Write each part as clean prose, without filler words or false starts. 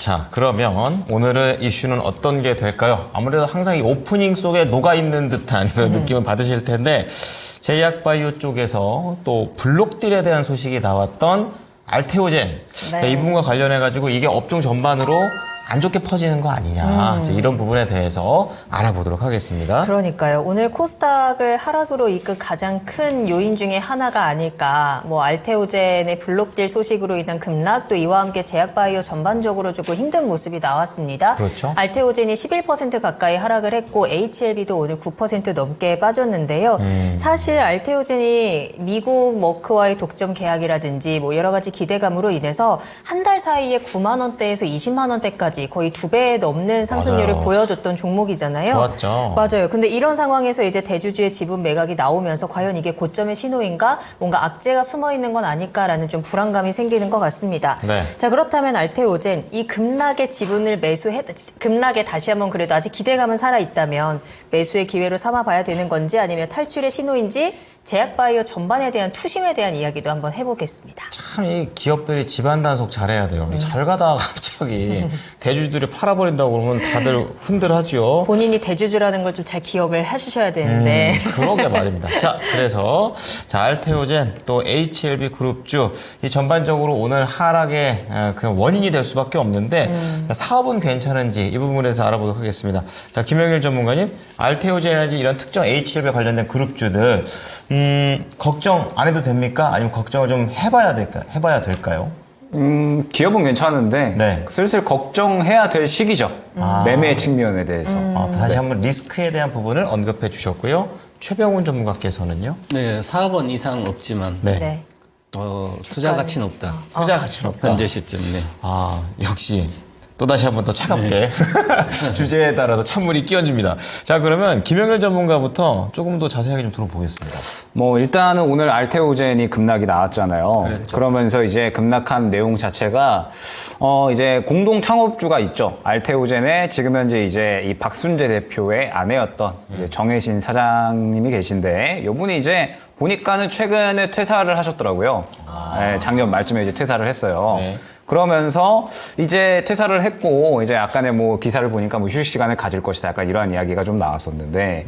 자, 그러면 오늘의 이슈는 어떤 게 될까요? 아무래도 항상 이 오프닝 속에 녹아있는 듯한 그런 느낌을 받으실 텐데, 제약바이오 쪽에서 또 블록딜에 대한 소식이 나왔던 알테오젠. 네. 자, 이 부분과 관련해가지고 이게 업종 전반으로 안 좋게 퍼지는 거 아니냐. 이제 이런 부분에 대해서 알아보도록 하겠습니다. 그러니까요. 오늘 코스닥을 하락으로 이끈 가장 큰 요인 중에 하나가 아닐까. 뭐 알테오젠의 블록딜 소식으로 인한 급락, 또 이와 함께 제약바이오 전반적으로 조금 힘든 모습이 나왔습니다. 그렇죠. 알테오젠이 11% 가까이 하락을 했고 HLB도 오늘 9% 넘게 빠졌는데요. 사실 알테오젠이 미국 머크와의 독점 계약이라든지 뭐 여러 가지 기대감으로 인해서 한 달 사이에 9만 원대에서 20만 원대까지 거의 2배 넘는 상승률을 맞아요. 보여줬던 종목이잖아요. 좋았죠. 맞아요. 근데 이런 상황에서 이제 대주주의 지분 매각이 나오면서 과연 이게 고점의 신호인가? 뭔가 악재가 숨어 있는 건 아닐까라는 좀 불안감이 생기는 것 같습니다. 네. 자, 그렇다면 알테오젠 이 급락의 지분을 급락에 다시 한번 그래도 아직 기대감은 살아 있다면 매수의 기회로 삼아봐야 되는 건지 아니면 탈출의 신호인지 제약바이오 전반에 대한 투심에 대한 이야기도 한번 해보겠습니다. 참 이 기업들이 집안 단속 잘해야 돼요. 잘 가다가 갑자기 대주주들이 팔아버린다고 그러면 다들 흔들하죠. 본인이 대주주라는 걸 좀 잘 기억을 해주셔야 되는데. 그러게 말입니다. 자, 그래서 알테오젠 또 HLB 그룹주 이 전반적으로 오늘 하락의 그 원인이 될 수밖에 없는데 사업은 괜찮은지 이 부분에서 알아보도록 하겠습니다. 자, 김영일 전문가님, 알테오젠이라든지 이런 특정 HLB 관련된 그룹주들 걱정 안 해도 됩니까? 아니면 걱정을 좀 해봐야 될까요? 기업은 괜찮은데 네. 슬슬 걱정해야 될 시기죠. 매매 측면에 대해서. 다시 한번 리스크에 대한 부분을 언급해 주셨고요. 최병훈 전문가께서는요. 네, 4번 이상 없지만 네. 네. 투자 가치는 없다. 투자 가치는 없다. 현재 시점. 네. 아, 역시 또다시 한번 더 차갑게 주제에 따라서 찬물이 끼얹습니다. 자, 그러면 김영일 전문가부터 조금 더 자세하게 좀 들어보겠습니다. 뭐 일단은 오늘 알테오젠이 급락이 나왔잖아요. 그랬죠. 그러면서 이제 급락한 내용 자체가 이제 공동 창업주가 있죠. 알테오젠의 지금 현재 이제 이 박순재 대표의 아내였던 이제 정혜신 사장님이 계신데 이분이 이제 보니까는 최근에 퇴사를 하셨더라고요. 네, 작년 말쯤에 이제 퇴사를 했어요. 네. 그러면서 이제 퇴사를 했고 이제 약간의 뭐 기사를 보니까 뭐 휴식 시간을 가질 것이다 약간 이러한 이야기가 좀 나왔었는데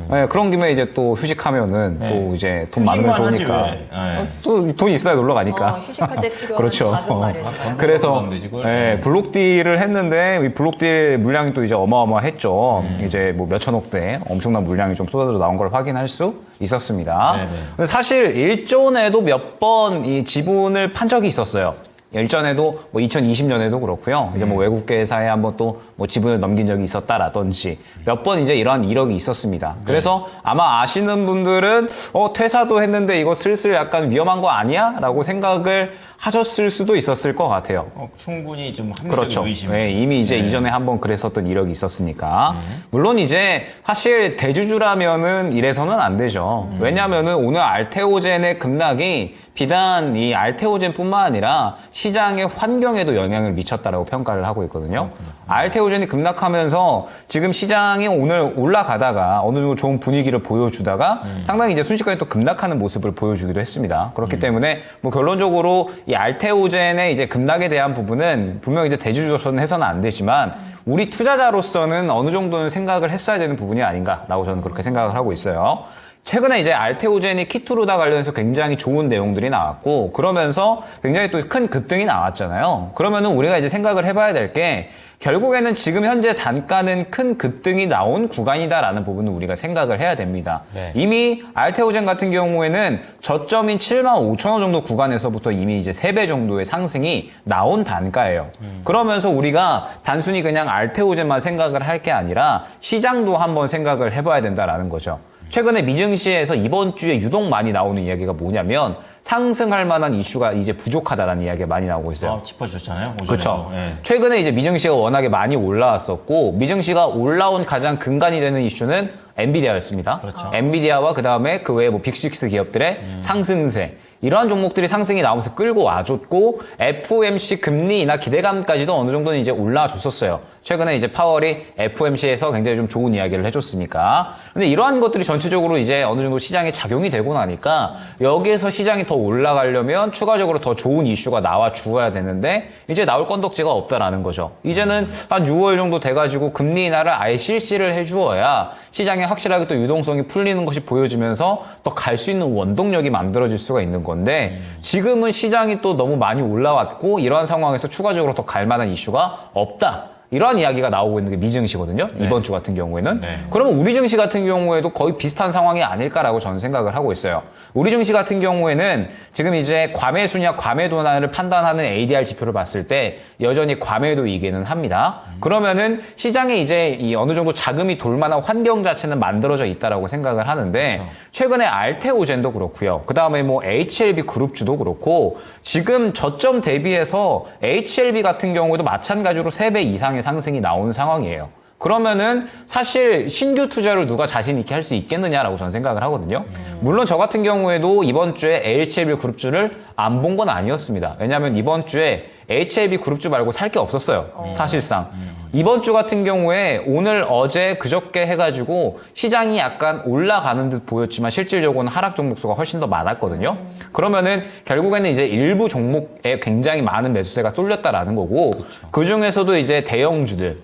네, 그런 김에 이제 또 휴식하면은 또 이제 돈 많으면 휴식만 하지 좋으니까 왜. 네. 또 돈 있어야 놀러 가니까 휴식할 때 필요한 그렇죠. 자금 마련. 그래서 하면 되지, 그걸. 네, 블록딜을 했는데 이 블록딜 물량이 또 이제 어마어마했죠. 이제 뭐 몇천억 대 엄청난 물량이 좀 쏟아져 나온 걸 확인할 수 있었습니다. 네네. 근데 사실 일전에도 몇 번 이 지분을 판 적이 있었어요. 일전에도 뭐 2020년에도 그렇고요. 이제 뭐 외국계 회사에 한번 또 뭐 지분을 넘긴 적이 있었다라든지 몇 번 이제 이러한 이력이 있었습니다. 그래서 아마 아시는 분들은 퇴사도 했는데 이거 슬슬 약간 위험한 거 아니야? 라고 생각을 하셨을 수도 있었을 것 같아요. 충분히 좀 합리적인 그렇죠. 의심이. 네, 이미 이제 이전에 한번 그랬었던 이력이 있었으니까. 물론 이제 사실 대주주라면은 이래서는 안 되죠. 왜냐면은 오늘 알테오젠의 급락이 비단 이 알테오젠뿐만 아니라 시장의 환경에도 영향을 미쳤다라고 평가를 하고 있거든요. 알테오젠이 급락하면서 지금 시장이 오늘 올라가다가 어느 정도 좋은 분위기를 보여주다가 상당히 이제 순식간에 또 급락하는 모습을 보여주기도 했습니다. 그렇기 때문에 뭐 결론적으로 이 알테오젠의 이제 급락에 대한 부분은 분명 이제 대주주로서는 해서는 안 되지만 우리 투자자로서는 어느 정도는 생각을 했어야 되는 부분이 아닌가라고 저는 그렇게 생각을 하고 있어요. 최근에 이제 알테오젠이 키투르다 관련해서 굉장히 좋은 내용들이 나왔고 그러면서 굉장히 또 큰 급등이 나왔잖아요. 그러면은 우리가 이제 생각을 해봐야 될 게 결국에는 지금 현재 단가는 큰 급등이 나온 구간이다라는 부분을 우리가 생각을 해야 됩니다. 네. 이미 알테오젠 같은 경우에는 저점인 75,000원 정도 구간에서부터 이미 이제 3배 정도의 상승이 나온 단가예요. 그러면서 우리가 단순히 그냥 알테오젠만 생각을 할 게 아니라 시장도 한번 생각을 해봐야 된다라는 거죠. 최근에 미증시에서 이번 주에 유독 많이 나오는 이야기가 뭐냐면 상승할 만한 이슈가 이제 부족하다라는 이야기가 많이 나오고 있어요. 짚어주셨잖아요. 오전에도. 그렇죠. 예. 최근에 이제 미증시가 워낙에 많이 올라왔었고 미증시가 올라온 가장 근간이 되는 이슈는 엔비디아였습니다. 그렇죠. 엔비디아와 그 다음에 그 외에 뭐 빅6 기업들의 상승세. 이러한 종목들이 상승이 나오면서 끌고 와줬고 FOMC 금리 인하 기대감까지도 어느 정도는 이제 올라와줬었어요. 최근에 이제 파월이 FOMC에서 굉장히 좀 좋은 이야기를 해줬으니까. 근데 이러한 것들이 전체적으로 이제 어느 정도 시장에 작용이 되고 나니까 여기에서 시장이 더 올라가려면 추가적으로 더 좋은 이슈가 나와 주어야 되는데 이제 나올 건덕지가 없다라는 거죠. 이제는 한 6월 정도 돼가지고 금리 인하를 아예 실시를 해주어야 시장에 확실하게 또 유동성이 풀리는 것이 보여지면서 더 갈 수 있는 원동력이 만들어질 수가 있는 건데 지금은 시장이 또 너무 많이 올라왔고 이러한 상황에서 추가적으로 더 갈 만한 이슈가 없다. 이러한 이야기가 나오고 있는 게 미증시거든요. 이번 주 같은 경우에는. 그러면 우리 증시 같은 경우에도 거의 비슷한 상황이 아닐까라고 저는 생각을 하고 있어요. 우리 증시 같은 경우에는 지금 이제 과매수냐 과매도나를 판단하는 ADR 지표를 봤을 때 여전히 과매도이기는 합니다. 그러면은 시장에 이제 이 어느 정도 자금이 돌 만한 환경 자체는 만들어져 있다라고 생각을 하는데 최근에 알테오젠도 그렇고요. 그다음에 뭐 HLB 그룹주도 그렇고 지금 저점 대비해서 HLB 같은 경우에도 마찬가지로 3배 이상의 상승이 나온 상황이에요. 그러면은 사실 신규 투자를 누가 자신 있게 할 수 있겠느냐라고 저는 생각을 하거든요. 물론 저 같은 경우에도 이번 주에 HLB 그룹주를 안 본 건 아니었습니다. 왜냐하면 이번 주에 HLB 그룹주 말고 살 게 없었어요. 사실상. 이번 주 같은 경우에 오늘, 어제, 그저께 해가지고 시장이 약간 올라가는 듯 보였지만 실질적으로는 하락 종목수가 훨씬 더 많았거든요. 그러면은 결국에는 이제 일부 종목에 굉장히 많은 매수세가 쏠렸다라는 거고 그 중에서도 이제 대형주들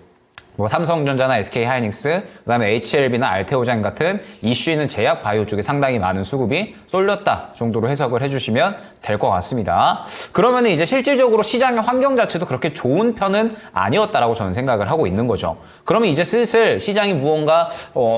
뭐 삼성전자나 SK하이닉스, 그다음에 HLB나 알테오젠 같은 이슈 있는 제약 바이오 쪽에 상당히 많은 수급이 쏠렸다 정도로 해석을 해주시면 될 것 같습니다. 그러면 이제 실질적으로 시장의 환경 자체도 그렇게 좋은 편은 아니었다라고 저는 생각을 하고 있는 거죠. 그러면 이제 슬슬 시장이 무언가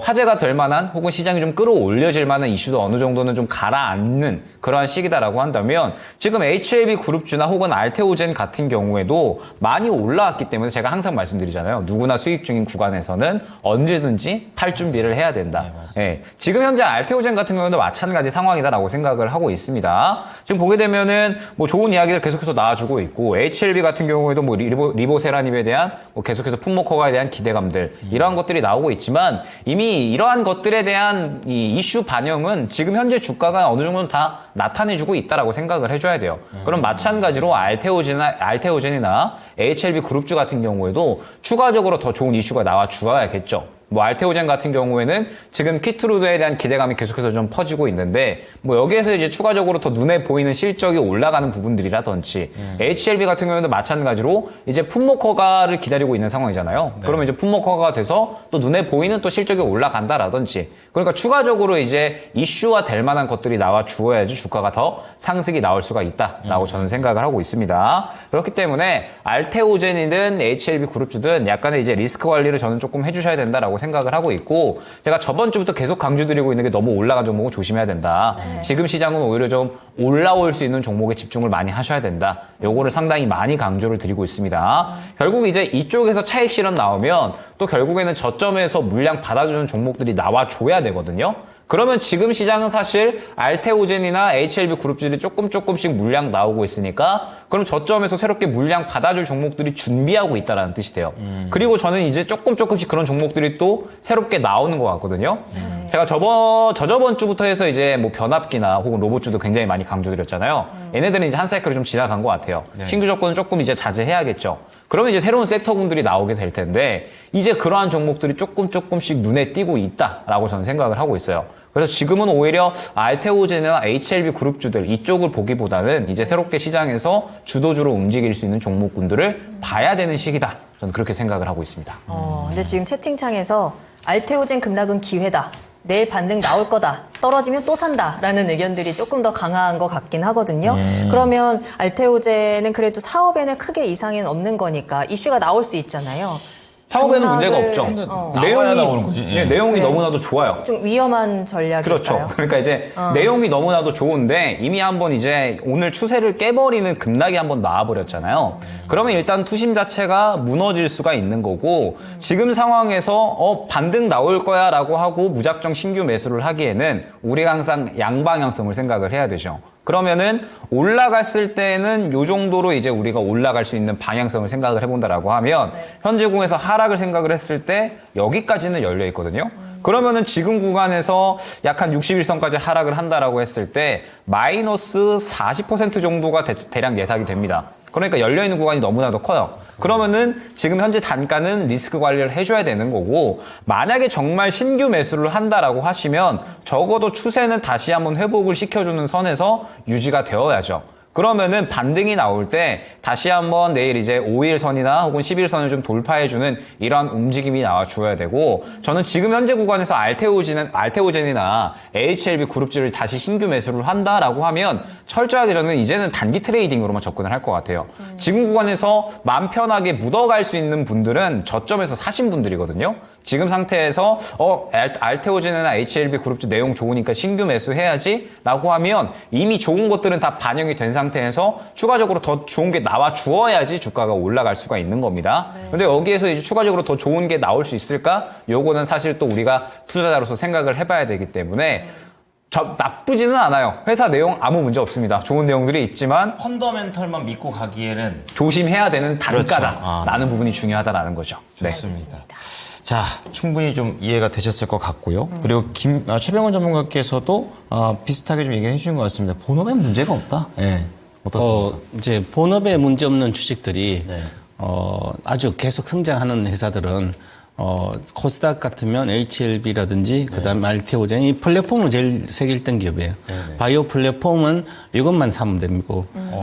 화제가 될 만한 혹은 시장이 좀 끌어올려질 만한 이슈도 어느 정도는 좀 가라앉는 그러한 시기다라고 한다면 지금 HLB 그룹주나 혹은 알테오젠 같은 경우에도 많이 올라왔기 때문에 제가 항상 말씀드리잖아요. 누구나 수익 중인 구간에서는 언제든지 팔 준비를 해야 된다. 예, 지금 현재 알테오젠 같은 경우도 마찬가지 상황이다라고 생각을 하고 있습니다. 지금 보게 되면은 뭐 좋은 이야기를 계속해서 나와주고 있고 HLB 같은 경우에도 뭐 리보세라닙에 대한 뭐 계속해서 품목허가에 대한 기대감들 이러한 것들이 나오고 있지만 이미 이러한 것들에 대한 이 이슈 반영은 지금 현재 주가가 어느 정도는 다 나타내주고 있다라고 생각을 해줘야 돼요. 그럼 마찬가지로 알테오젠이나 HLB 그룹주 같은 경우에도 추가적으로 더 좋은 이슈가 나와 주어야겠죠. 뭐 알테오젠 같은 경우에는 지금 키트루드에 대한 기대감이 계속해서 좀 퍼지고 있는데 뭐 여기에서 이제 추가적으로 더 눈에 보이는 실적이 올라가는 부분들이라든지 HLB 같은 경우에도 마찬가지로 이제 품목 허가를 기다리고 있는 상황이잖아요. 그러면 이제 품목 허가가 돼서 또 눈에 보이는 또 실적이 올라간다라든지 그러니까 추가적으로 이제 이슈화 될 만한 것들이 나와 주어야지 주가가 더 상승이 나올 수가 있다라고 저는 생각을 하고 있습니다. 그렇기 때문에 알테오젠이든 HLB 그룹주든 약간의 이제 리스크 관리를 저는 조금 해주셔야 된다라고 생각을 하고 있고 제가 저번 주부터 계속 강조드리고 있는 게 너무 올라간 종목은 조심해야 된다. 지금 시장은 오히려 좀 올라올 수 있는 종목에 집중을 많이 하셔야 된다. 요거를 상당히 많이 강조를 드리고 있습니다. 결국 이제 이쪽에서 차익 실현 나오면 또 결국에는 저점에서 물량 받아주는 종목들이 나와줘야 되거든요. 그러면 지금 시장은 사실 알테오젠이나 HLB 그룹들이 조금씩 물량 나오고 있으니까 그럼 저점에서 새롭게 물량 받아줄 종목들이 준비하고 있다는 뜻이 돼요. 그리고 저는 이제 조금씩 그런 종목들이 또 새롭게 나오는 것 같거든요. 제가 저저번 주부터 해서 이제 뭐 변압기나 혹은 로봇주도 굉장히 많이 강조드렸잖아요. 얘네들은 이제 한 사이클을 좀 지나간 것 같아요. 신규 조건은 조금 이제 자제해야겠죠. 그러면 이제 새로운 섹터군들이 나오게 될 텐데 이제 그러한 종목들이 조금씩 눈에 띄고 있다라고 저는 생각을 하고 있어요. 그래서 지금은 오히려 알테오젠이나 HLB 그룹주들 이쪽을 보기보다는 이제 새롭게 시장에서 주도주로 움직일 수 있는 종목군들을 봐야 되는 시기다. 저는 그렇게 생각을 하고 있습니다. 근데 지금 채팅창에서 알테오젠 급락은 기회다. 내일 반등 나올 거다. 떨어지면 또 산다라는 의견들이 조금 더 강한 것 같긴 하거든요. 그러면 알테오젠은 그래도 사업에는 크게 이상은 없는 거니까 이슈가 나올 수 있잖아요. 사업에는 문제가 급락을, 없죠. 나와야 나오는 거지. 네, 내용이 너무나도 좋아요. 좀 위험한 전략일까요? 그렇죠. 그러니까 이제 내용이 너무나도 좋은데 이미 한번 이제 오늘 추세를 깨버리는 급락이 한번 나와버렸잖아요. 그러면 일단 투심 자체가 무너질 수가 있는 거고 지금 상황에서 반등 나올 거야 라고 하고 무작정 신규 매수를 하기에는 우리가 항상 양방향성을 생각을 해야 되죠. 그러면은 올라갔을 때는 요 정도로 이제 우리가 올라갈 수 있는 방향성을 생각을 해본다라고 하면 현재궁에서 하락을 생각을 했을 때 여기까지는 열려 있거든요. 그러면은 지금 구간에서 약 한 61선까지 하락을 한다라고 했을 때 마이너스 40% 정도가 대략 예상이 됩니다. 그러니까 열려있는 구간이 너무나도 커요. 그러면은 지금 현재 단가는 리스크 관리를 해줘야 되는 거고, 만약에 정말 신규 매수를 한다라고 하시면 적어도 추세는 다시 한번 회복을 시켜주는 선에서 유지가 되어야죠. 그러면은 반등이 나올 때 다시 한번 내일 이제 5일선이나 혹은 10일선을 좀 돌파해주는 이러한 움직임이 나와 주어야 되고, 저는 지금 현재 구간에서 알테오젠이나 HLB 그룹주를 다시 신규 매수를 한다라고 하면 철저하게 저는 이제는 단기 트레이딩으로만 접근을 할 것 같아요. 지금 구간에서 마음 편하게 묻어갈 수 있는 분들은 저점에서 사신 분들이거든요. 지금 상태에서 알테오젠이나 HLB 그룹주 내용 좋으니까 신규 매수해야지 라고 하면 이미 좋은 것들은 다 반영이 된 상태에서 추가적으로 더 좋은 게 나와 주어야지 주가가 올라갈 수가 있는 겁니다. 근데 여기에서 이제 추가적으로 더 좋은 게 나올 수 있을까? 요거는 사실 또 우리가 투자자로서 생각을 해봐야 되기 때문에 나쁘지는 않아요. 회사 내용 아무 문제 없습니다. 좋은 내용들이 있지만 펀더멘털만 믿고 가기에는 조심해야 되는 단가다라는 그렇죠. 부분이 중요하다라는 거죠. 네. 좋습니다. 자, 충분히 좀 이해가 되셨을 것 같고요. 그리고 최병원 전문가께서도 비슷하게 좀 얘기를 해주신 것 같습니다. 본업에 문제가 없다. 네. 어떻습니까? 이제 본업에 문제 없는 주식들이 네. 아주 계속 성장하는 회사들은 코스닥 같으면 HLB라든지 그다음에 알테오젠 이 플랫폼은 제일 세계 1등 기업이에요. 바이오 플랫폼은 이것만 사면 됩니다.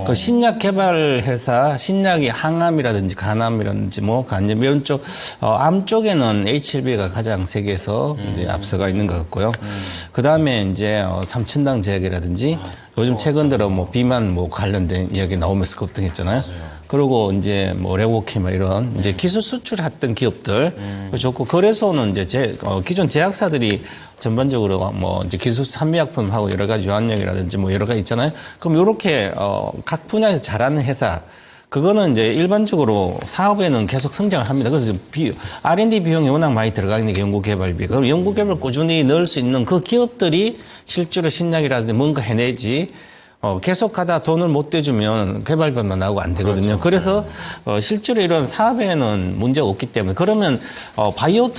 그 신약 개발 회사, 신약이 항암이라든지 간암이라든지 뭐 간염 이런 쪽, 암 쪽에는 HLB가 가장 세계에서 이제 앞서가 있는 것 같고요. 그다음에 이제 삼천당 제약이라든지 요즘 최근 들어 뭐 비만 뭐 관련된 이야기 나오면서 급등했잖아요. 그리고 이제 뭐 레고케마 이런 이제 기술 수출했던 기업들 좋고, 그래서는 이제 기존 제약사들이 전반적으로 뭐 이제 기술 산미약품하고 여러 가지 유한약이라든지 뭐 여러 가지 있잖아요. 그럼 요렇게 각 분야에서 잘하는 회사, 그거는 이제 일반적으로 사업에는 계속 성장을 합니다. 그래서 R&D 비용이 워낙 많이 들어가니까 연구개발비. 그럼 연구개발 꾸준히 넣을 수 있는 그 기업들이 실제로 신약이라든지 뭔가 해내지. 계속 가다 돈을 못 대주면 개발비만 나오고 안 되거든요. 그렇죠. 그래서 실제로 이런 사업에는 문제가 없기 때문에, 그러면 바이오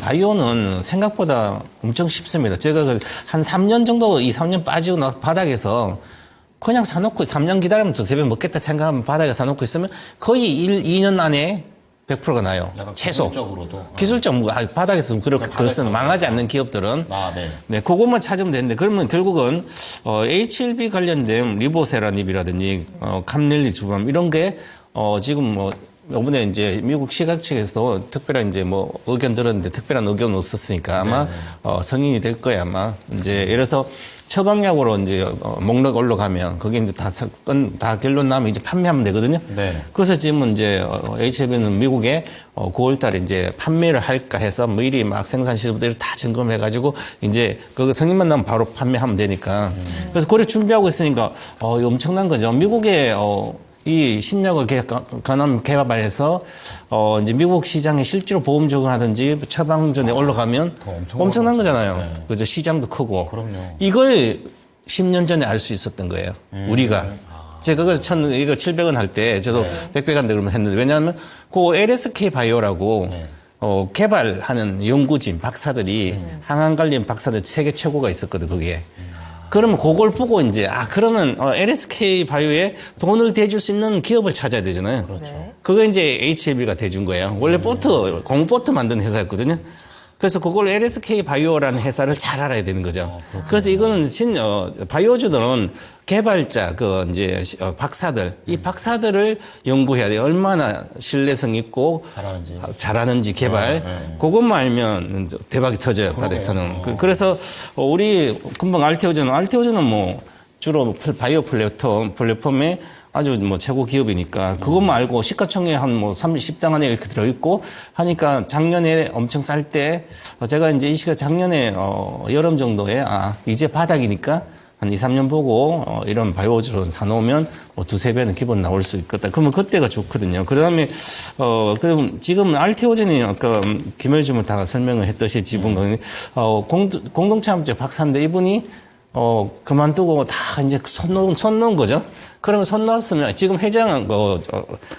바이오는 생각보다 엄청 쉽습니다. 제가 한 3년 정도, 3년 빠지고 나 바닥에서 그냥 사놓고 3년 기다리면 두세 배 먹겠다 생각하면 바닥에 사놓고 있으면 거의 2년 안에 100%가 나요. 최소. 기술적으로도. 기술적, 바닥에서 그렇습니다. 망하지 않는 기업들은. 네, 그것만 찾으면 되는데, 그러면 결국은, HLB 관련된 리보세라닙이라든지, 감릴리 주밤, 이런 게, 지금 뭐, 이번에 이제 미국 시각 측에서도 특별한 이제 뭐 의견 들었는데 특별한 의견은 없었으니까 아마 승인이 될 거야, 아마. 이제 예를 들어서 처방약으로 이제 목록 올라가면 그게 이제 다 결론 나면 이제 판매하면 되거든요. 네. 그래서 지금은 이제 HLB는 미국에 9월 달에 이제 판매를 할까 해서 미리 막 생산 시설들을 다 점검해가지고 이제 그 승인만 나면 바로 판매하면 되니까. 그래서 그래 준비하고 있으니까 이거 엄청난 거죠. 미국에 이 신약을 개발해서 이제 미국 시장에 실제로 보험 적용하든지 처방전에 올라가면 엄청난 거잖아요. 네. 그죠? 시장도 크고. 그럼요. 이걸 10년 전에 알 수 있었던 거예요. 우리가. 제가 그래서 이거 700원 할 때 저도 100배간데 그러면 했는데, 왜냐하면 그 LSK 바이오라고 개발하는 연구진 박사들이 항암 관련 박사들 세계 최고가 있었거든, 거기에. 그러면 그걸 보고 이제 그러면 LSK 바이오에 돈을 대줄 수 있는 기업을 찾아야 되잖아요. 그렇죠. 그거 이제 HLB가 대준 거예요. 원래 공보트 만든 회사였거든요. 그래서 그걸 LSK 바이오라는 회사를 잘 알아야 되는 거죠. 그래서 이거는 바이오주들은 개발자, 박사들, 이 박사들을 연구해야 돼요. 얼마나 신뢰성 있고 잘하는지 개발. 그것만 알면 대박이 터져요, 바닥에서는. 그래서 우리 금방 알테오젠은 뭐 주로 바이오 플랫폼에 아주 뭐 최고 기업이니까 그것만 알고 시가총액 한 뭐 30당 안에 이렇게 들어있고 하니까 작년에 엄청 쌀 때 제가 이제 이 시가 작년에 여름 정도에 이제 바닥이니까 한 2, 3년 보고 이런 바이오주로 사놓으면 뭐 두세 배는 기본 나올 수 있겠다. 그러면 그때가 좋거든요. 그다음에 그럼 지금 알테오젠이 아까 김효준 다 설명을 했듯이 지분 공동창업자 박사인데 이분이 그만두고 다 이제 손 놓은 거죠. 그러면 손 놨으면 지금 회장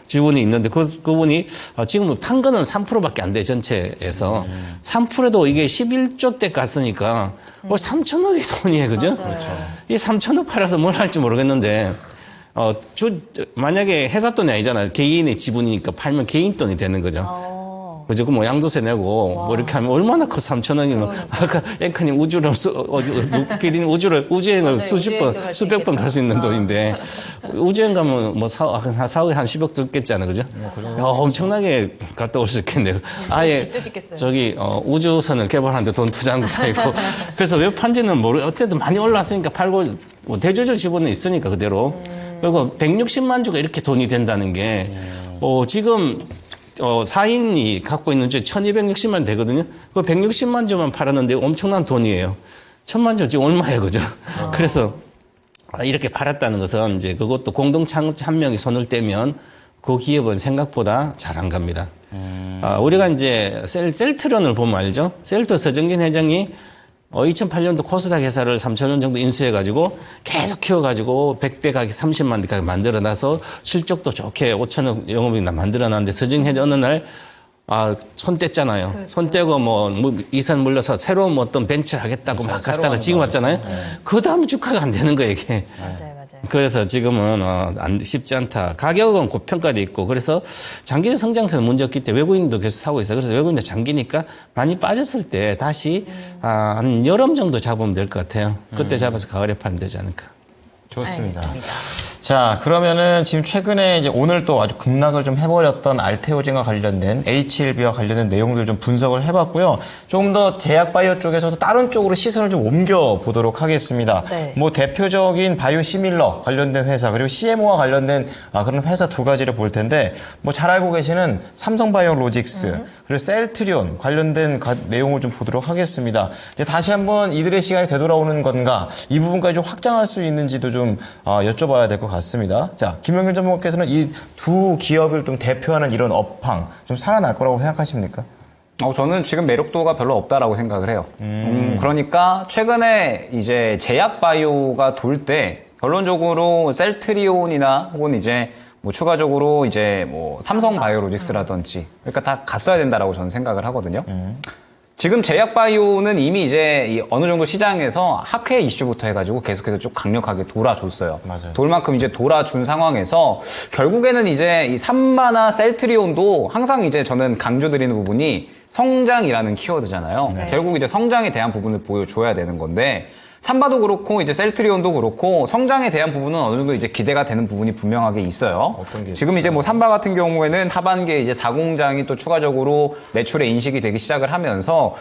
직원이 있는데 그분이 지금 판 거는 3%밖에 안 돼, 전체에서. 3%도 이게 11조 대 갔으니까 3천억의 돈이에요, 그죠? 그렇죠. 이 3천억 팔아서 뭘 할지 모르겠는데 만약에 회사 돈이 아니잖아요. 개인의 지분이니까 팔면 개인 돈이 되는 거죠. 그죠? 그 뭐 양도세 내고 뭐 이렇게 하면 얼마나 커 3,000원이면 아까 앵커님 우주를 PD님 우주여행을 맞아요. 수십 우주여행도 번 갈수 수백 번 갈 수 있는 돈인데 우주여행 가면 뭐 4억에 한 10억 들겠잖아요. 그죠? 야, 엄청나게 갔다 올 수 있겠네요. 아예 집도 짓겠어요. 저기 우주선을 개발하는데 돈 투자한 것도 아니고 그래서 왜 판지는 어쨌든 많이 올랐으니까 팔고 뭐 대주주 지분은 있으니까 그대로 그리고 160만 주가 이렇게 돈이 된다는 게 지금 4인이 갖고 있는 주에 1260만 되거든요. 그 160만 주만 팔았는데 엄청난 돈이에요. 1000만 주 지금 얼마예요, 그죠? 그래서 이렇게 팔았다는 것은 이제 그것도 공동 창업자 한 명이 손을 떼면 그 기업은 생각보다 잘 안 갑니다. 우리가 이제 셀트론을 보면 알죠? 셀트 서정진 회장이 2008년도 코스닥 회사를 3,000원 정도 인수해가지고 계속 키워가지고 100배 가게 30만 가게 만들어놔서 실적도 좋게 5천억 영업이익 만들어놨는데 서정진 회장 어느 날 손 뗐잖아요. 그렇죠. 손 떼고 뭐 이산 물려서 새로운 뭐 어떤 벤처를 하겠다고 막 갔다가 지금 왔잖아요. 그 다음 주가가 안 되는 거예요, 이게. 맞아요. 그래서 지금은 쉽지 않다. 가격은 고평가돼 있고 그래서 장기적 성장세는 문제 없기 때문에 외국인도 계속 사고 있어요. 그래서 외국인들 장기니까 많이 빠졌을 때 다시 한 여름 정도 잡으면 될 것 같아요. 그때 잡아서 가을에 팔면 되지 않을까. 좋습니다. 알겠습니다. 자, 그러면은 지금 최근에 이제 오늘 또 아주 급락을 좀 해버렸던 알테오젠과 관련된 HLB와 관련된 내용들 좀 분석을 해봤고요. 조금 더 제약바이오 쪽에서도 다른 쪽으로 시선을 좀 옮겨보도록 하겠습니다. 네. 뭐 대표적인 바이오시밀러 관련된 회사 그리고 CMO와 관련된 그런 회사 두 가지를 볼 텐데 뭐 잘 알고 계시는 삼성바이오로직스 그리고 셀트리온 관련된 내용을 좀 보도록 하겠습니다. 이제 다시 한번 이들의 시간이 되돌아오는 건가 이 부분까지 좀 확장할 수 있는지도 좀 여쭤봐야 될 것 같습니다. 자, 김영균 전문가께서는 이 두 기업을 좀 대표하는 이런 업황 좀 살아날 거라고 생각하십니까? 저는 지금 매력도가 별로 없다라고 생각을 해요. 그러니까 최근에 이제 제약 바이오가 돌 때 결론적으로 셀트리온이나 혹은 이제 뭐 추가적으로 이제 뭐 삼성 바이오로직스라든지 그러니까 다 갔어야 된다라고 저는 생각을 하거든요. 지금 제약바이오는 이미 이제 어느 정도 시장에서 학회 이슈부터 해가지고 계속해서 좀 강력하게 돌아줬어요. 맞아요. 돌 만큼 이제 돌아준 상황에서 결국에는 이제 이 삼마나 셀트리온도 항상 이제 저는 강조드리는 부분이 성장이라는 키워드잖아요. 네. 결국 이제 성장에 대한 부분을 보여줘야 되는 건데 삼바도 그렇고 이제 셀트리온도 그렇고 성장에 대한 부분은 어느 정도 이제 기대가 되는 부분이 분명하게 있어요. 어떤 게 지금 이제 뭐 삼바 같은 경우에는 하반기에 이제 4공장이 또 추가적으로 매출에 인식이 되기 시작을 하면서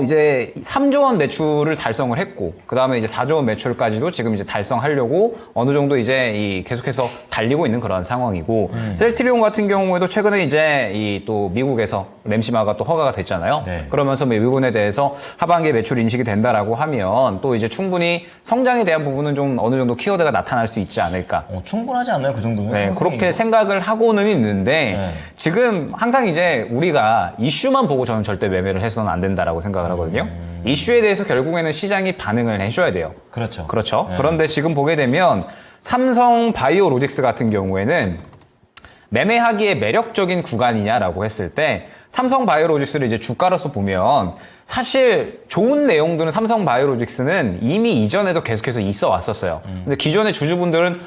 이제 3조 원 매출을 달성을 했고 그다음에 이제 4조 원 매출까지도 지금 이제 달성하려고 어느 정도 이제 계속해서 달리고 있는 그런 상황이고 셀트리온 같은 경우에도 최근에 이제 또 미국에서 램시마가 또 허가가 됐잖아요. 네. 그러면서 뭐 이 부분에 대해서 하반기에 매출 인식이 된다라고 하면 또 이제 충분히 성장에 대한 부분은 좀 어느 정도 키워드가 나타날 수 있지 않을까. 충분하지 않나요? 그 정도면? 네, 상승이? 그렇게 생각을 하고는 있는데 네. 지금 항상 이제 우리가 이슈만 보고 저는 절대 매매를 해서는 안 된다라고 생각을 하거든요. 이슈에 대해서 결국에는 시장이 반응을 해줘야 돼요. 그렇죠. 그렇죠. 네. 그런데 지금 보게 되면 삼성 바이오로직스 같은 경우에는 매매하기에 매력적인 구간이냐라고 했을 때 삼성 바이오로직스를 이제 주가로서 보면 사실 좋은 내용들은 삼성 바이오로직스는 이미 이전에도 계속해서 있어 왔었어요. 근데 기존의 주주분들은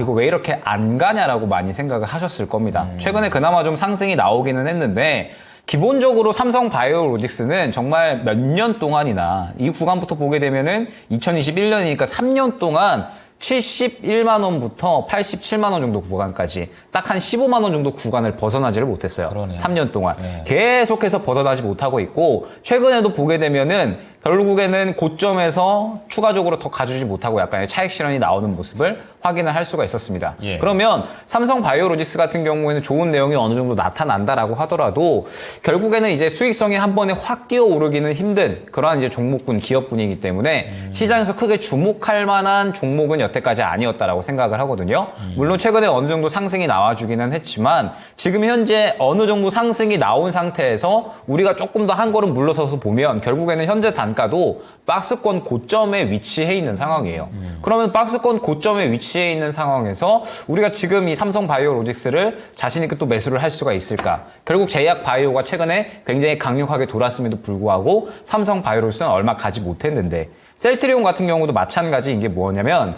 이거 왜 이렇게 안 가냐라고 많이 생각을 하셨을 겁니다. 최근에 그나마 좀 상승이 나오기는 했는데 기본적으로 삼성 바이오로직스는 정말 몇 년 동안이나 이 구간부터 보게 되면은 2021년이니까 3년 동안 71만 원부터 87만 원 정도 구간까지 딱 한 15만 원 정도 구간을 벗어나지를 못했어요. 그러네요. 3년 동안. 네. 계속해서 벗어나지 못하고 있고 최근에도 보게 되면은 결국에는 고점에서 추가적으로 더 가주지 못하고 약간의 차익 실현이 나오는 모습을 확인을 할 수가 있었습니다. 예. 그러면 삼성 바이오로직스 같은 경우에는 좋은 내용이 어느 정도 나타난다라고 하더라도 결국에는 이제 수익성이 한 번에 확 뛰어오르기는 힘든 그러한 이제 종목군, 기업군이기 때문에 시장에서 크게 주목할 만한 종목은 여태까지 아니었다라고 생각을 하거든요. 물론 최근에 어느 정도 상승이 나와주기는 했지만 지금 현재 어느 정도 상승이 나온 상태에서 우리가 조금 더 한 걸음 물러서서 보면 결국에는 현재 단가도 박스권 고점에 위치해 있는 상황이에요. 그러면 박스권 고점에 위치해 있는 상황에서 우리가 지금 이 삼성 바이오로직스를 자신 있게 또 매수를 할 수가 있을까? 결국 제약 바이오가 최근에 굉장히 강력하게 돌았음에도 불구하고 삼성 바이오로직스는 얼마 가지 못했는데 셀트리온 같은 경우도 마찬가지인 게 뭐냐면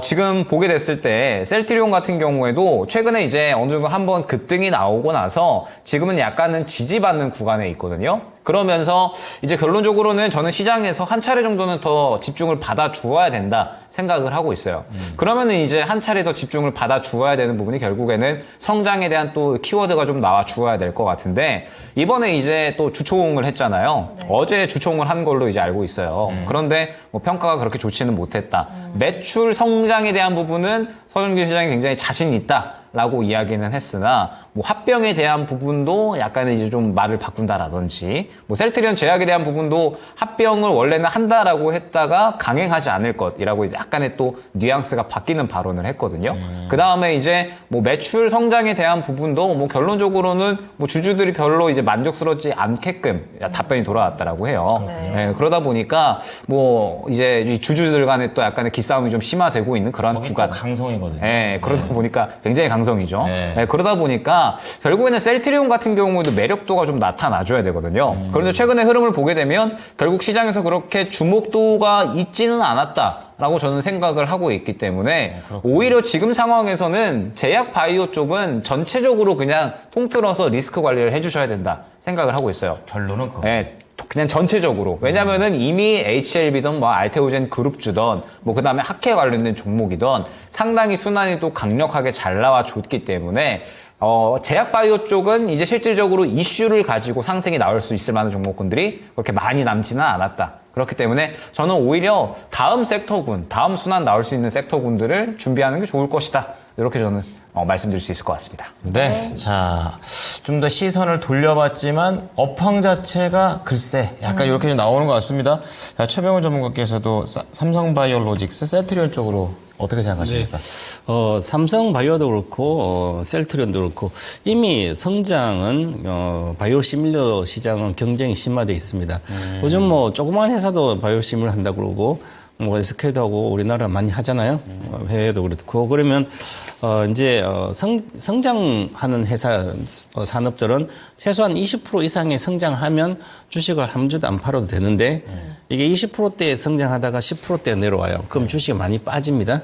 지금 보게 됐을 때 셀트리온 같은 경우에도 최근에 이제 어느 정도 한번 급등이 나오고 나서 지금은 약간은 지지받는 구간에 있거든요. 그러면서 이제 결론적으로는 저는 시장에서 한 차례 정도는 더 집중을 받아 주어야 된다 생각을 하고 있어요. 그러면은 이제 한 차례 더 집중을 받아 주어야 되는 부분이 결국에는 성장에 대한 또 키워드가 좀 나와 주어야 될 것 같은데, 이번에 이제 또 주총을 했잖아요. 어제 주총을 한 걸로 이제 알고 있어요. 그런데 뭐 평가가 그렇게 좋지는 못했다. 매출 성장에 대한 부분은 서준규 시장이 굉장히 자신 있다라고 이야기는 했으나, 뭐 합병에 대한 부분도 약간 이제 좀 말을 바꾼다라든지, 뭐 셀트리온 제약에 대한 부분도 합병을 원래는 한다라고 했다가 강행하지 않을 것이라고 이제 약간의 또 뉘앙스가 바뀌는 발언을 했거든요. 그 다음에 이제 뭐 매출 성장에 대한 부분도 뭐 결론적으로는 뭐 주주들이 별로 이제 만족스럽지 않게끔 답변이 돌아왔다라고 해요. 네, 그러다 보니까 뭐 이제 이 주주들 간에 또 약간의 기싸움이 좀 심화되고 있는 그런 구간. 강성이거든요. 네, 그러다 보니까 굉장히 강성이죠. 네. 네, 그러다 보니까 결국에는 셀트리온 같은 경우에도 매력도가 좀 나타나줘야 되거든요. 그런데 최근의 흐름을 보게 되면 결국 시장에서 그렇게 주목도가 있지는 않았다라고 저는 생각을 하고 있기 때문에 오히려 지금 상황에서는 제약 바이오 쪽은 전체적으로 그냥 통틀어서 리스크 관리를 해주셔야 된다 생각을 하고 있어요. 결론은 그거. 네, 그냥 전체적으로. 왜냐면은 이미 HLB든 뭐 알테오젠 그룹주든 뭐 그다음에 학회 관련된 종목이든 상당히 순환이 또 강력하게 잘 나와 줬기 때문에 제약 바이오 쪽은 이제 실질적으로 이슈를 가지고 상승이 나올 수 있을 만한 종목군들이 그렇게 많이 남지는 않았다. 그렇기 때문에 저는 오히려 다음 섹터군, 다음 순환 나올 수 있는 섹터군들을 준비하는 게 좋을 것이다. 이렇게 저는 말씀드릴 수 있을 것 같습니다. 네. 자, 좀 더 시선을 돌려봤지만 업황 자체가 글쎄 약간 이렇게 좀 나오는 것 같습니다. 자, 최병훈 전문가께서도 삼성바이오로직스, 셀트리온 쪽으로 어떻게 생각하십니까? 삼성바이오도 그렇고 셀트리온도 그렇고 이미 성장은 바이오 시밀러 시장은 경쟁이 심화되어 있습니다. 요즘 뭐 조그마한 회사도 바이오 시밀러 한다고 그러고 뭐 SK도 하고 우리나라 많이 하잖아요. 해외도 그렇고. 그러면 이제 성장하는 회사 산업들은 최소한 20% 이상의 성장하면 주식을 한 주도 안 팔아도 되는데 이게 20%대 성장하다가 10%대 내려와요. 그럼 주식이 많이 빠집니다.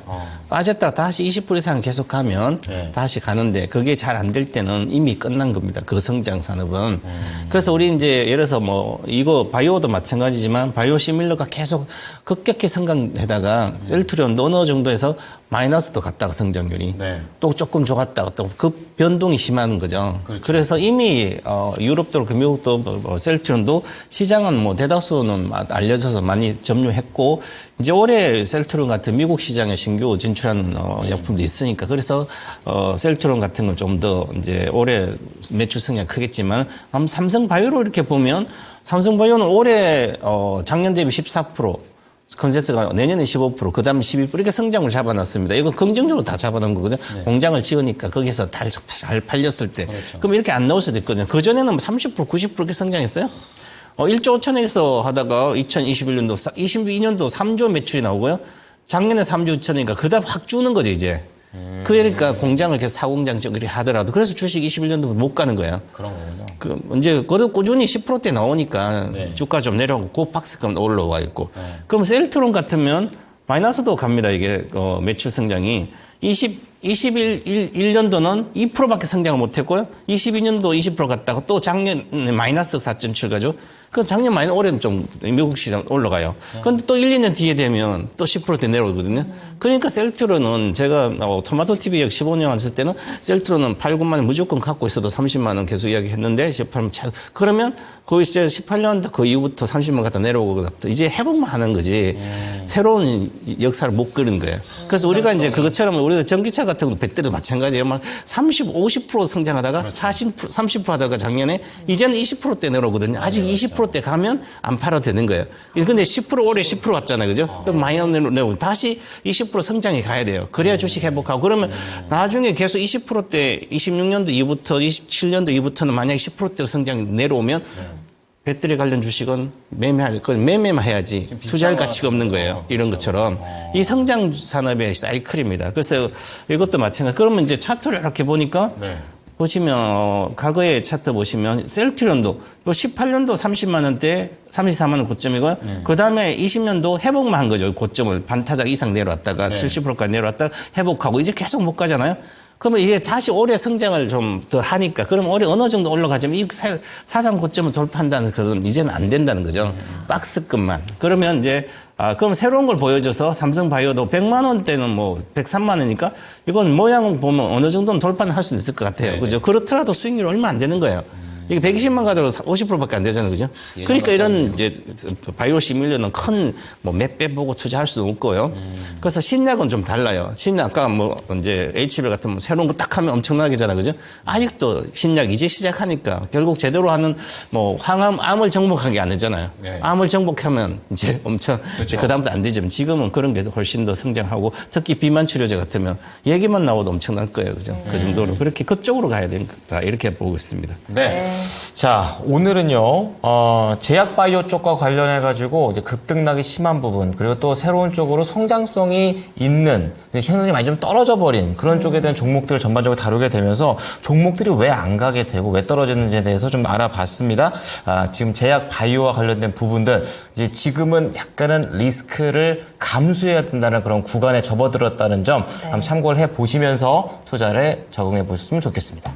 빠졌다가 다시 20% 이상 계속 가면 다시 가는데 그게 잘 안 될 때는 이미 끝난 겁니다. 그 성장 산업은. 그래서 우리 이제 예를 들어서 뭐 이거 바이오도 마찬가지지만 바이오 시밀러가 계속 급격히 성장하다가 셀트리온도 어느 정도에서 마이너스도 갔다가 성장률이 또 조금 좋았다가 또 급 변동이 심한 거죠. 그래서 이미 유럽도 그렇고 미국도 뭐 셀트리온도 시장은 뭐 대다수는 알려져서 많이 점유했고 이제 올해 셀트리온 같은 미국 시장에 신규 진출한 약품도 있으니까 그래서 셀트리온 같은 건 좀 더 이제 올해 매출 성장 크겠지만 삼성바이오로 이렇게 보면 삼성바이오는 올해 작년 대비 14%. 컨센서스가 내년에 15%, 그 다음에 12% 이렇게 성장을 잡아놨습니다. 이건 긍정적으로 다 잡아놓은 거거든요. 공장을 지으니까 거기서 잘 팔렸을 때. 그럼 이렇게 안 나올 수도 있거든요. 그전에는 30%, 90% 이렇게 성장했어요. 1조 5천억에서 하다가 2021년도, 22년도 3조 매출이 나오고요. 작년에 3조 5천이니까 그 다음 확 주는 거죠, 이제. 그러니까 공장을 계속 사공장 쪽 이렇게 하더라도 그래서 주식 21년도 못 가는 거예요. 그런 거군요. 이제 꾸준히 10%대 나오니까 주가 좀 내려가고 그 박스감 올라와 있고. 그럼 셀트론 같으면 마이너스도 갑니다. 이게 매출 성장이 21년도는 2%밖에 성장을 못했고요. 22년도 20% 갔다가 또 작년에 마이너스 4.7 가죠. 그 작년 마이너스 올해는 좀 미국 시장 올라가요. 그런데 또 1, 2년 뒤에 되면 또 10%대 내려오거든요. 그러니까 셀트론은 제가 토마토 TV 역 15년 했을 때는 셀트론은 8, 9만 원 무조건 갖고 있어도 30만 원 계속 이야기했는데 18만 그러면 거의 이제 18년 그 이후부터 30만 원 갖다 내려오고 이제 회복만 하는 거지 새로운 역사를 못 그린 거예요. 그래서 우리가 이제 그것처럼 우리가 전기차 같은 거 배터리도 마찬가지예요. 30, 50% 성장하다가 40, 30% 하다가 작년에 이제는 20%대 내려오거든요. 아직 20%대 가면 안 팔아도 되는 거예요. 근데 10% 올해 10% 왔잖아요. 그죠? 그럼 마이너스 내려오고 다시 20% 성장이 가야 돼요. 그래야 주식 회복하고 그러면 나중에 계속 20%대 26년도 이후부터 27년도 이후부터는 만약에 10%대로 성장이 내려오면 배터리 관련 주식은 매매할 건 매매만 해야지 투자할 가치가 없는 거예요. 이런 것처럼 이 성장 산업의 사이클입니다. 그래서 이것도 마찬가지. 그러면 이제 차트를 이렇게 보니까 보시면 과거의 차트 보시면 셀트리온도 요 18년도 30만 원대 34만 원 고점이고요. 그다음에 20년도 회복만 한 거죠. 고점을 반타작 이상 내려왔다가 70%까지 내려왔다가 회복하고 이제 계속 못 가잖아요. 그러면 이게 다시 올해 성장을 좀 더 하니까 그럼 올해 어느 정도 올라가자면 이 사상 고점을 돌파한다는 것은 이제는 안 된다는 거죠. 박스급만. 그러면 이제 그럼 새로운 걸 보여줘서 삼성바이오도 100만 원대는 뭐 103만 원이니까 이건 모양 보면 어느 정도는 돌파는 할 수 있을 것 같아요. 그죠? 그렇더라도 수익률 얼마 안 되는 거예요. 이게 120만 가더라도 50%밖에 안 되잖아요. 그죠? 그러니까 이런 이제 바이오 시밀러는 큰 뭐 몇 배 보고 투자할 수도 없고요. 그래서 신약은 좀 달라요. 신약 아까 뭐 이제 HBL 같은 뭐 새로운 거 딱 하면 엄청나게잖아요. 그죠? 아직도 신약 이제 시작하니까 결국 제대로 하는 뭐 암을 정복하게 안 되잖아요. 암을 정복하면 이제 엄청 그다음부터 안 되지만 지금은 그런 게 훨씬 더 성장하고 특히 비만 치료제 같으면 얘기만 나와도 엄청날 거예요. 그죠? 그 정도로 그렇게 그쪽으로 가야 된다. 이렇게 보고 있습니다. 네. 자, 오늘은요, 제약바이오 쪽과 관련해가지고 이제 급등락이 심한 부분, 그리고 또 새로운 쪽으로 성장성이 있는, 현상이 많이 좀 떨어져 버린 그런 쪽에 대한 종목들을 전반적으로 다루게 되면서 종목들이 왜 안 가게 되고 왜 떨어졌는지에 대해서 좀 알아봤습니다. 지금 제약바이오와 관련된 부분들, 이제 지금은 약간은 리스크를 감수해야 된다는 그런 구간에 접어들었다는 점 한번 참고를 해 보시면서 투자를 적응해 보셨으면 좋겠습니다.